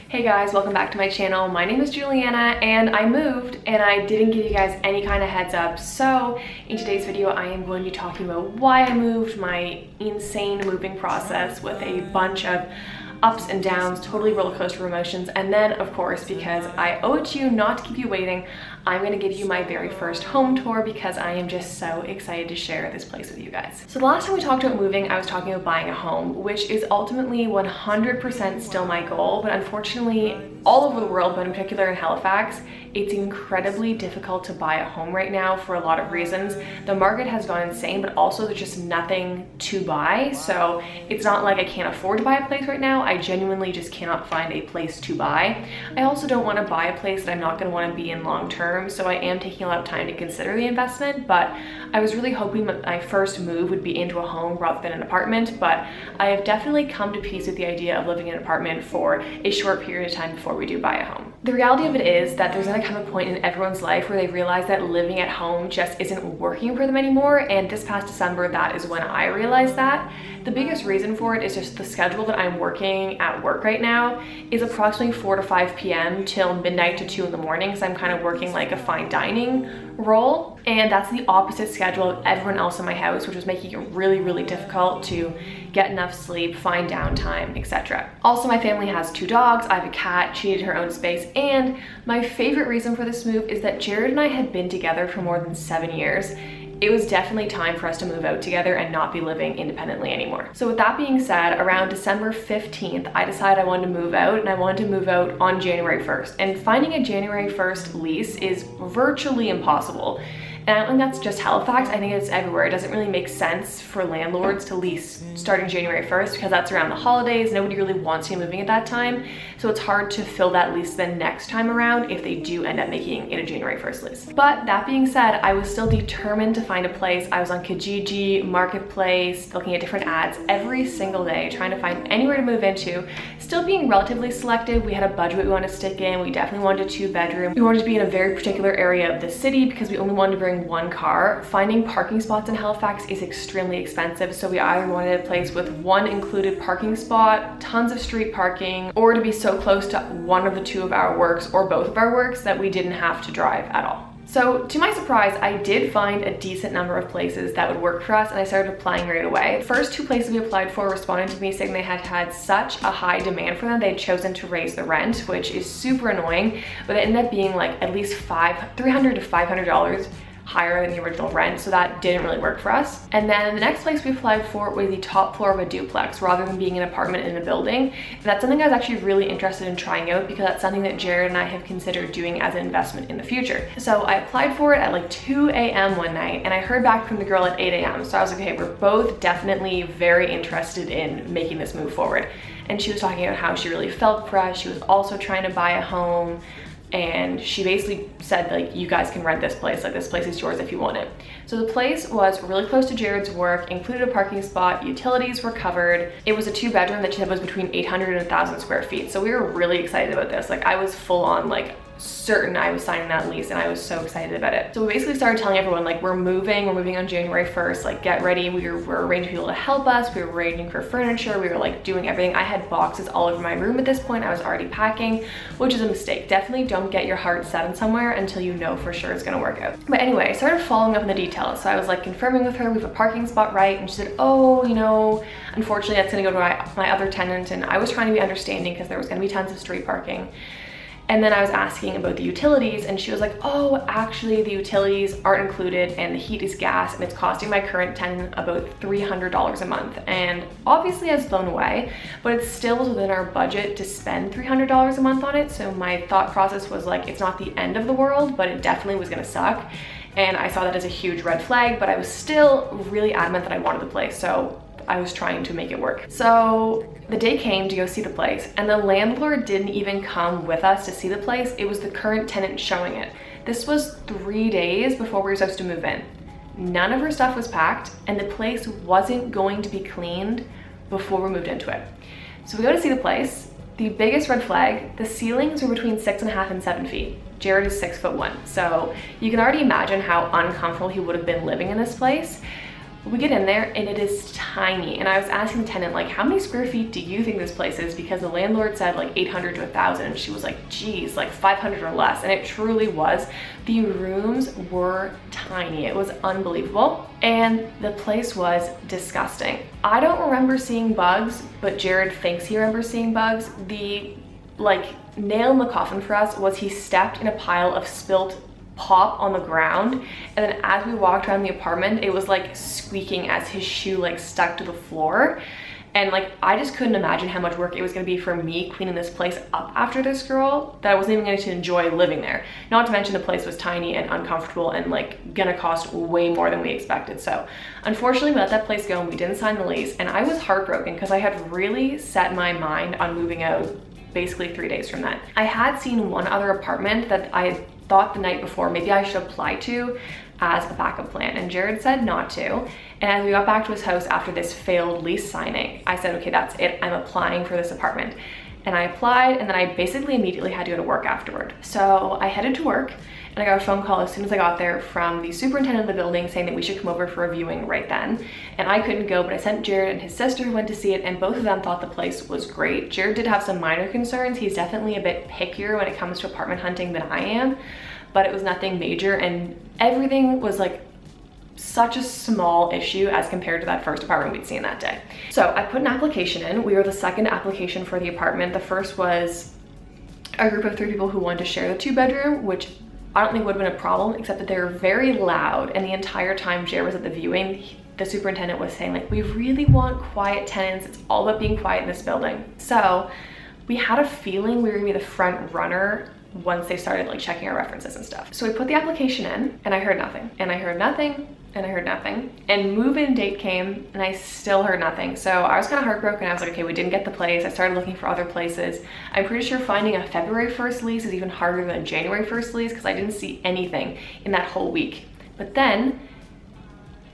Hey guys, welcome back to my channel. My name is Juliana and I moved and I didn't give you guys any kind of heads up. So in today's video, I am going to be talking about why I moved, my insane moving process with a bunch of ups and downs, totally roller coaster emotions. And then of course, because I owe it to you not to keep you waiting, I'm gonna give you my very first home tour because I am just so excited to share this place with you guys. So the last time we talked about moving, I was talking about buying a home, which is ultimately 100% still my goal, but unfortunately all over the world, but in particular in Halifax, it's incredibly difficult to buy a home right now for a lot of reasons. The market has gone insane, but also there's just nothing to buy. So it's not like I can't afford to buy a place right now. I genuinely just cannot find a place to buy. I also don't want to buy a place that I'm not going to want to be in long term. So I am taking a lot of time to consider the investment, but I was really hoping that my first move would be into a home rather than an apartment. But I have definitely come to peace with the idea of living in an apartment for a short period of time before we do buy a home. The reality of it is that there's gonna come a point in everyone's life where they realize that living at home just isn't working for them anymore. And this past December, that is when I realized that. The biggest reason for it is just the schedule that I'm working at work right now is approximately 4 to 5 p.m. till midnight to 2 in the morning. So I'm kind of working like a fine dining role. And that's the opposite schedule of everyone else in my house, which was making it really, really difficult to get enough sleep, find downtime, etc. Also, my family has 2 dogs. I have a cat. She needed her own space. And my favorite reason for this move is that Jared and I had been together for more than 7 years. It was definitely time for us to move out together and not be living independently anymore. So with that being said, around December 15th, I decided I wanted to move out, and I wanted to move out on January 1st. And finding a January 1st lease is virtually impossible. And I don't think that's just Halifax, I think it's everywhere. It doesn't really make sense for landlords to lease starting January 1st because that's around the holidays. Nobody really wants you moving at that time. So it's hard to fill that lease the next time around if they do end up making it a January 1st lease. But that being said, I was still determined to find a place. I was on Kijiji, Marketplace, looking at different ads every single day, trying to find anywhere to move into. Still being relatively selective. We had a budget we wanted to stick in. We definitely wanted a 2-bedroom. We wanted to be in a very particular area of the city because we only wanted to bring 1 car. Finding parking spots in Halifax is extremely expensive, so we either wanted a place with 1 included parking spot, tons of street parking, or to be so close to one of the 2 of our works or both of our works that we didn't have to drive at all. So to my surprise, I did find a decent number of places that would work for us, and I started applying right away. The first 2 places we applied for responded to me saying they had had such a high demand for them, they had chosen to raise the rent, which is super annoying, but it ended up being like at least $300 to $500 higher than the original rent, so that didn't really work for us. And then the next place we applied for was the top floor of a duplex rather than being an apartment in a building. And that's something I was actually really interested in trying out because that's something that Jared and I have considered doing as an investment in the future. So I applied for it at like 2 a.m. one night and I heard back from the girl at 8 a.m. So I was like, okay, we're both definitely very interested in making this move forward. And she was talking about how she really felt for us. She was also trying to buy a home. And she basically said, like, you guys can rent this place, like this place is yours if you want it. So the place was really close to Jared's work, included a parking spot, utilities were covered. It was a 2-bedroom that she said was between 800 and 1,000 square feet. So we were really excited about this. Like, I was full on like certain I was signing that lease and I was so excited about it. So we basically started telling everyone like we're moving on January 1st, like get ready. We were arranging people to help us. We were arranging for furniture. We were like doing everything. I had boxes all over my room at this point. I was already packing, which is a mistake. Definitely don't get your heart set on somewhere until you know for sure it's gonna work out. But anyway, I started following up on the details. So I was like confirming with her, we have a parking spot, right? And she said, oh, you know, unfortunately that's gonna go to my other tenant. And I was trying to be understanding because there was gonna be tons of street parking. And then I was asking about the utilities and she was like, oh, actually the utilities aren't included and the heat is gas and it's costing my current tenant about $300 a month. And obviously I was blown away, but it still was within our budget to spend $300 a month on it. So my thought process was like, it's not the end of the world, but it definitely was gonna suck. And I saw that as a huge red flag, but I was still really adamant that I wanted the place. So I was trying to make it work. So the day came to go see the place and the landlord didn't even come with us to see the place. It was the current tenant showing it. This was 3 days before we were supposed to move in. None of her stuff was packed and the place wasn't going to be cleaned before we moved into it. So we go to see the place. The biggest red flag, the ceilings were between 6.5 and 7 feet. Jared is 6'1", so you can already imagine how uncomfortable he would have been living in this place. We get in there and it is tiny. And I was asking the tenant, like, how many square feet do you think this place is? Because the landlord said like 800 to 1,000. And she was like, geez, like 500 or less. And it truly was. The rooms were tiny. It was unbelievable. And the place was disgusting. I don't remember seeing bugs, but Jared thinks he remembers seeing bugs. The like nail in the coffin for us was he stepped in a pile of spilt pop on the ground, and then as we walked around the apartment, it was like squeaking as his shoe like stuck to the floor. And like, I just couldn't imagine how much work it was gonna be for me cleaning this place up after this girl, that I wasn't even going to enjoy living there. Not to mention the place was tiny and uncomfortable and like gonna cost way more than we expected. So unfortunately we let that place go and we didn't sign the lease, and I was heartbroken because I had really set my mind on moving out basically 3 days from that. I had seen one other apartment that I thought the night before maybe I should apply to as a backup plan, and Jared said not to. And as we got back to his house after this failed lease signing, I said, okay, that's it, I'm applying for this apartment. And I applied, and then I basically immediately had to go to work afterward. So I headed to work, and I got a phone call as soon as I got there from the superintendent of the building saying that we should come over for a viewing right then. And I couldn't go, but I sent Jared and his sister who went to see it, and both of them thought the place was great. Jared did have some minor concerns. He's definitely a bit pickier when it comes to apartment hunting than I am, but it was nothing major, and everything was like such a small issue as compared to that first apartment we'd seen that day. So I put an application in. We were the second application for the apartment. The first was a group of 3 people who wanted to share the 2-bedroom, which I don't think would have been a problem, except that they were very loud. And the entire time Jared was at the viewing, the superintendent was saying like, we really want quiet tenants. It's all about being quiet in this building. So we had a feeling we were gonna be the front runner once they started like checking our references and stuff. So we put the application in, and I heard nothing, and I heard nothing, and I heard nothing. And move-in date came, and I still heard nothing. So I was kind of heartbroken. I was like, okay, we didn't get the place. I started looking for other places. I'm pretty sure finding a February 1st lease is even harder than a January 1st lease because I didn't see anything in that whole week. But then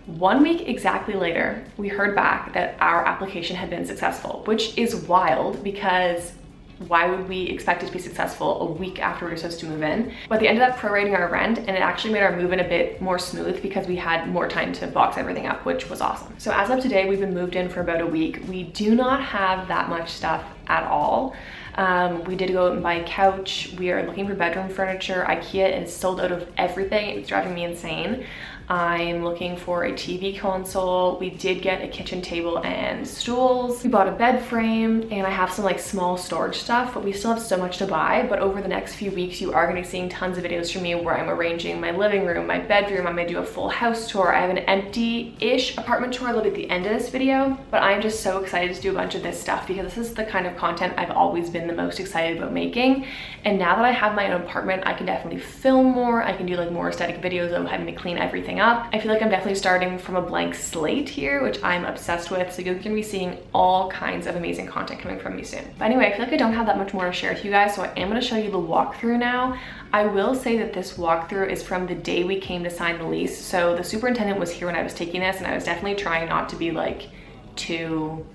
1 week exactly later, we heard back that our application had been successful, which is wild because why would we expect it to be successful a week after we were supposed to move in? But they ended up prorating our rent, and it actually made our move-in a bit more smooth because we had more time to box everything up, which was awesome. So as of today, we've been moved in for about a week. We do not have that much stuff at all. We did go out and buy a couch. We are looking for bedroom furniture. IKEA is sold out of everything. It's driving me insane. I'm looking for a TV console. We did get a kitchen table and stools. We bought a bed frame, and I have some like small storage stuff, but we still have so much to buy. But over the next few weeks, you are gonna be seeing tons of videos from me where I'm arranging my living room, my bedroom. I'm gonna do a full house tour. I have an empty-ish apartment tour a little bit at the end of this video, but I'm just so excited to do a bunch of this stuff because this is the kind of content I've always been the most excited about making. And now that I have my own apartment, I can definitely film more. I can do like more aesthetic videos of having to clean everything up. I feel like I'm definitely starting from a blank slate here, which I'm obsessed with. So you're gonna be seeing all kinds of amazing content coming from me soon. But anyway, I feel like I don't have that much more to share with you guys, so I am gonna show you the walkthrough now. I will say that this walkthrough is from the day we came to sign the lease. So the superintendent was here when I was taking this, and I was definitely trying not to be like too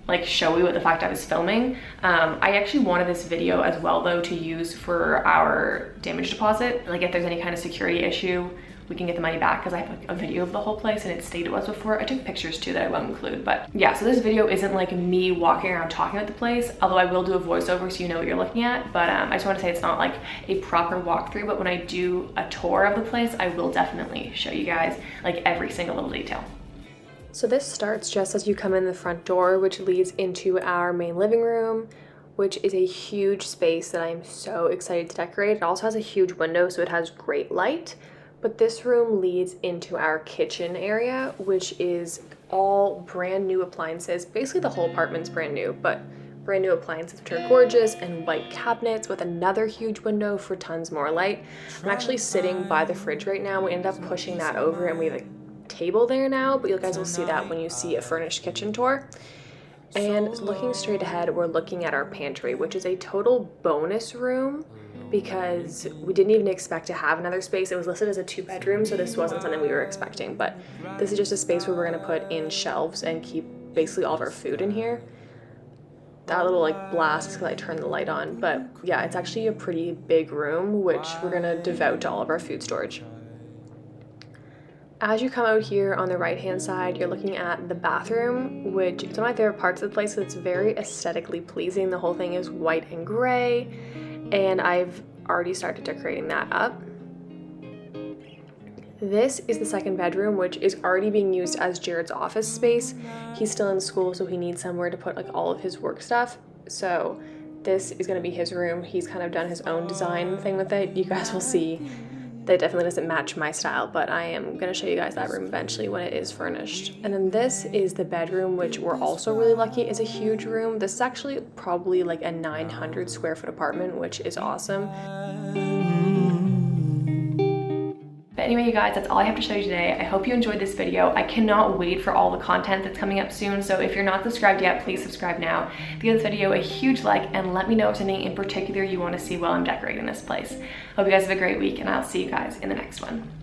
like showy with the fact I was filming. I actually wanted this video as well though to use for our damage deposit. Like if there's any kind of security issue, we can get the money back because I have a video of the whole place and it stayed it was before. I took pictures too that I won't include, but yeah, so this video isn't like me walking around talking about the place, although I will do a voiceover so you know what you're looking at. But I just want to say it's not like a proper walkthrough, but when I do a tour of the place, I will definitely show you guys like every single little detail. So this starts just as you come in the front door, which leads into our main living room, which is a huge space that I'm so excited to decorate. It also has a huge window, so it has great light. But this room leads into our kitchen area, which is all brand new appliances. Basically the whole apartment's brand new, but brand new appliances which are gorgeous, and white cabinets with another huge window for tons more light. I'm actually sitting by the fridge right now. We ended up pushing that over and we have a table there now, but you guys will see that when you see a furnished kitchen tour. And looking straight ahead, we're looking at our pantry, which is a total bonus room because we didn't even expect to have another space. It was listed as a 2-bedroom, so this wasn't something we were expecting, but this is just a space where we're gonna put in shelves and keep basically all of our food in here. That little like blast is because I turned the light on, but yeah, it's actually a pretty big room, which we're gonna devote to all of our food storage. As you come out here on the right hand side, you're looking at the bathroom, which is one of my favorite parts of the place. It's very aesthetically pleasing. The whole thing is white and gray, and I've already started decorating that up. This is the second bedroom, which is already being used as Jared's office space. He's still in school, so he needs somewhere to put like all of his work stuff. So this is gonna be his room. He's kind of done his own design thing with it. You guys will see that definitely doesn't match my style, but I am gonna show you guys that room eventually when it is furnished. And then this is the bedroom, which we're also really lucky is a huge room. This is actually probably like a 900 square foot apartment, which is awesome. But anyway, you guys, that's all I have to show you today. I hope you enjoyed this video. I cannot wait for all the content that's coming up soon. So if you're not subscribed yet, please subscribe now. Give this video a huge like and let me know if something in particular you want to see while I'm decorating this place. Hope you guys have a great week, and I'll see you guys in the next one.